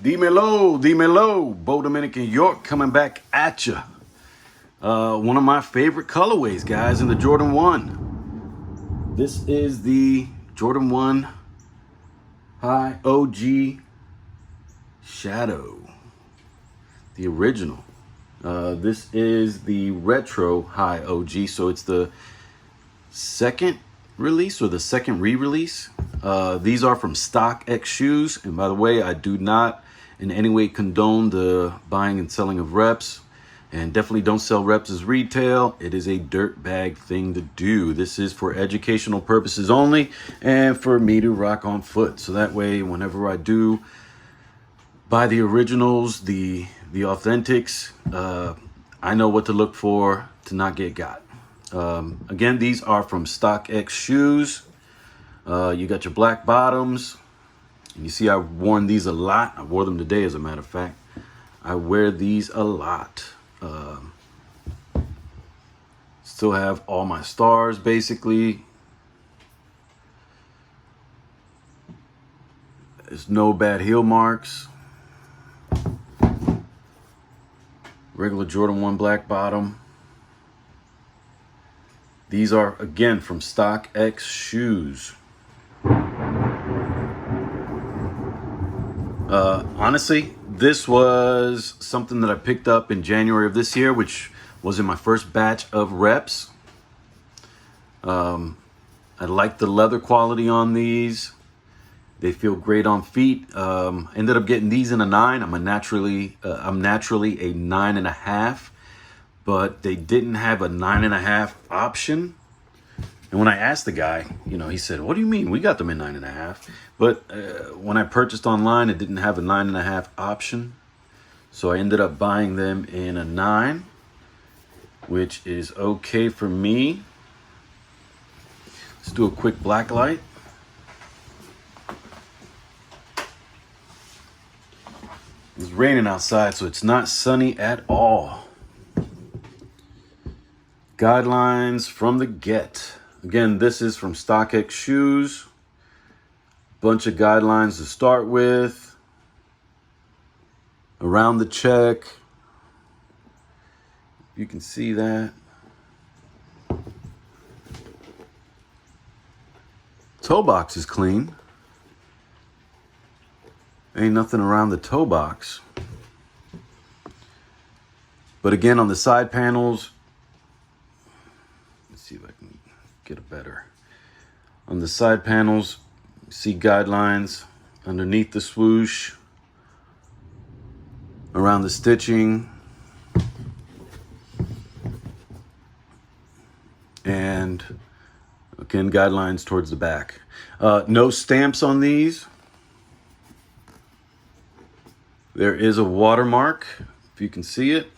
Dímelo, Bo Dominican York coming back at you. One of my favorite colorways, guys, in the Jordan 1. This is the Jordan 1 High OG Shadow, the original. This is the Retro High OG, so it's the second release or the second re-release. These are from Stockxshoes, and by the way, I do not in any way condone the buying and selling of reps, and definitely don't sell reps as retail. It is a dirtbag thing to do. This is for educational purposes only and for me to rock on foot, so that way whenever I do buy the originals, the authentics, I know what to look for to not get got. Again, these are from Stockxshoes. You got your black bottoms, and you see I've worn these a lot. I wore them today, as a matter of fact. I wear these a lot. Still have all my stars, basically. There's no bad heel marks. Regular Jordan 1 black bottom. These are, again, from Stockxshoes. Honestly, this was something that I picked up in January of this year, which was in my first batch of reps. I like the leather quality on these. They feel great on feet. Ended up getting these in a 9. I'm naturally a 9.5, but they didn't have a 9.5 option. And when I asked the guy, he said, "What do you mean? We got them in 9.5." But when I purchased online, it didn't have a 9.5 option. So I ended up buying them in a 9, which is okay for me. Let's do a quick black light. It's raining outside, so it's not sunny at all. Guidelines from the get. Again, this is from Stockxshoes. Bunch of guidelines to start with. Around the check. You can see that. Toe box is clean. Ain't nothing around the toe box. But again, on the side panels, let's see if I can get a better. On the side panels, you see guidelines underneath the swoosh, around the stitching, and again, guidelines towards the back. No stamps on these. There is a watermark, if you can see it.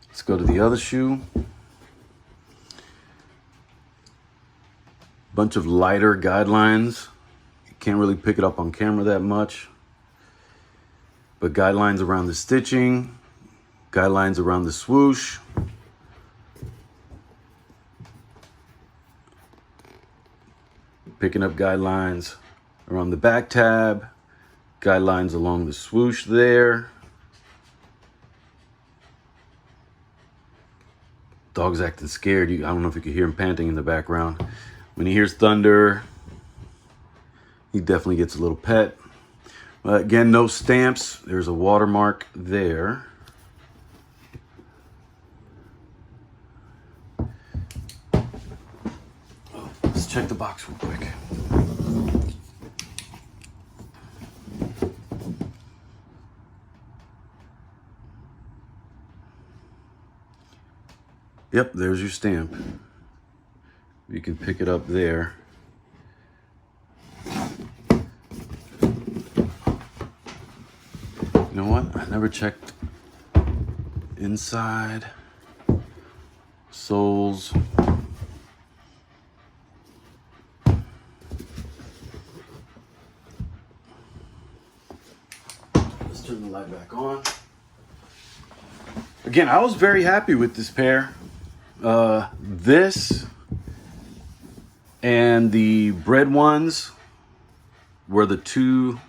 Let's go to the other shoe. Bunch of lighter guidelines. You can't really pick it up on camera that much. But guidelines around the stitching, guidelines around the swoosh. Picking up guidelines around the back tab. Guidelines along the swoosh there. Dog's acting scared. I don't know if you can hear him panting in the background. When he hears thunder, he definitely gets a little pet. Again, no stamps. There's a watermark there. Let's check the box real quick. Yep, there's your stamp. You can pick it up there. You know what? I never checked inside. Soles. Let's turn the light back on. Again, I was very happy with this pair. This and the bread ones were the two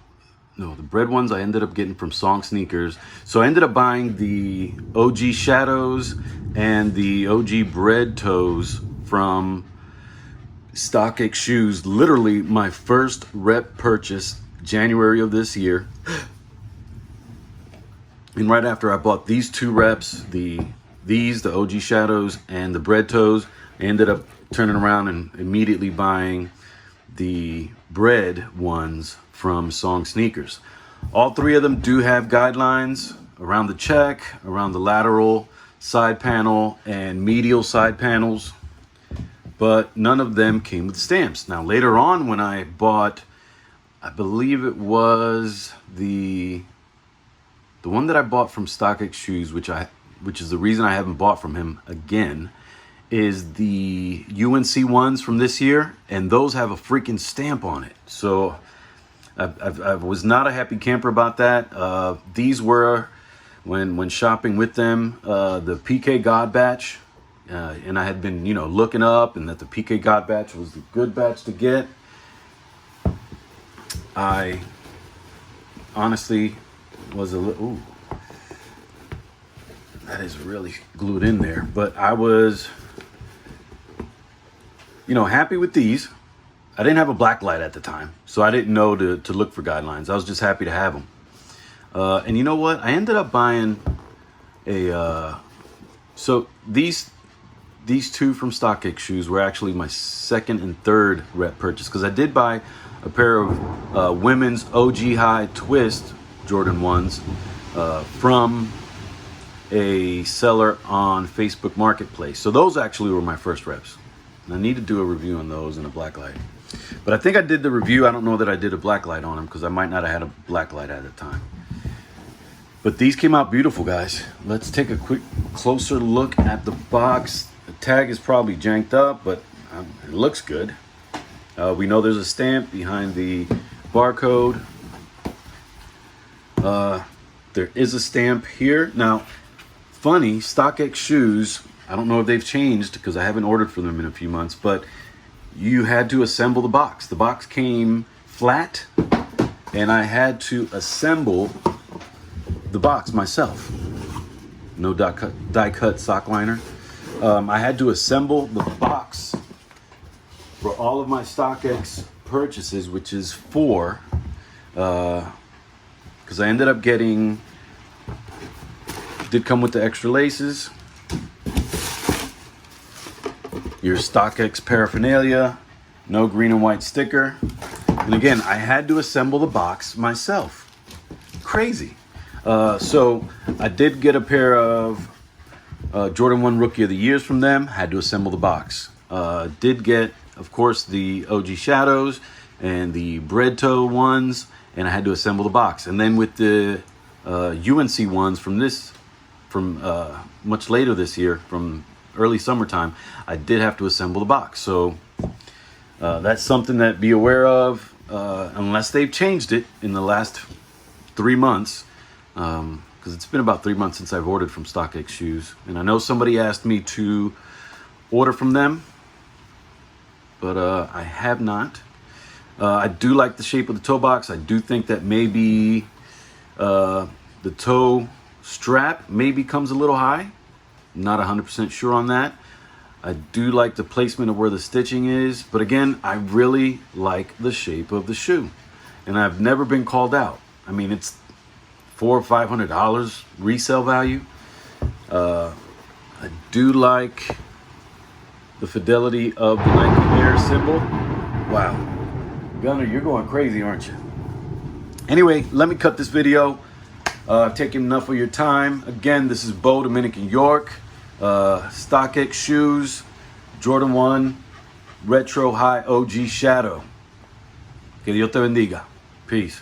no, the bread ones I ended up getting from Song Sneakers. So I ended up buying the OG Shadows and the OG Bread Toes from Stockxshoes. Literally my first rep purchase, January of this year. And right after I bought these two reps, the OG Shadows and the Bread Toes, I ended up turning around and immediately buying the bread ones from Song Sneakers. All three of them do have guidelines around the check, around the lateral side panel and medial side panels, but none of them came with stamps. Now later on when I bought, I believe it was the one that I bought from Stockxshoes, which is the reason I haven't bought from him again, is the UNC ones from this year, and those have a freaking stamp on it. So I was not a happy camper about that. These were, when shopping with them, the PK God batch, and I had been, looking up, and that the PK God batch was the good batch to get. I honestly was a little, ooh, that is really glued in there, but I was, happy with these. I didn't have a black light at the time, so I didn't know to look for guidelines. I was just happy to have them. And you know what? I ended up buying so these two from Stockxshoes were actually my second and third rep purchase, because I did buy a pair of women's OG High Twist Jordan 1s from a seller on Facebook Marketplace. So those actually were my first reps. And I need to do a review on those in a black light. But I think I did the review. I don't know that I did a black light on them, because I might not have had a black light at the time. But these came out beautiful, guys. Let's take a quick closer look at the box. The tag is probably janked up, but it looks good. We know there's a stamp behind the barcode. There is a stamp here. Now, funny, Stockxshoes, I don't know if they've changed, because I haven't ordered from them in a few months, but you had to assemble the box. The box came flat, and I had to assemble the box myself. No die cut sock liner. I had to assemble the box for all of my StockX purchases, which is 4, because I ended up getting, did come with the extra laces, your StockX paraphernalia, no green and white sticker, and again, I had to assemble the box myself. Crazy. So I did get a pair of Jordan 1 Rookie of the Years from them. Had to assemble the box. Did get, of course, the OG Shadows and the Bread Toe ones, and I had to assemble the box. And then with the UNC ones from much later this year, from early summertime, I did have to assemble the box. So that's something that be aware of, unless they've changed it in the last 3 months. Because it's been about 3 months since I've ordered from Stockxshoes, and I know somebody asked me to order from them, but I have not. I do like the shape of the toe box. I do think that maybe the toe strap maybe comes a little high. Not 100% sure on that. I do like the placement of where the stitching is, but again, I really like the shape of the shoe, and I've never been called out. I mean, it's $400 or $500 resale value. I do like the fidelity of the Nike Air symbol. Wow, Gunner, you're going crazy, aren't you? Anyway, let me cut this video. I've taken enough of your time. Again, this is Bo, Dominican York. Stockxshoes, Jordan 1 Retro High OG Shadow. Que Dios te bendiga. Peace.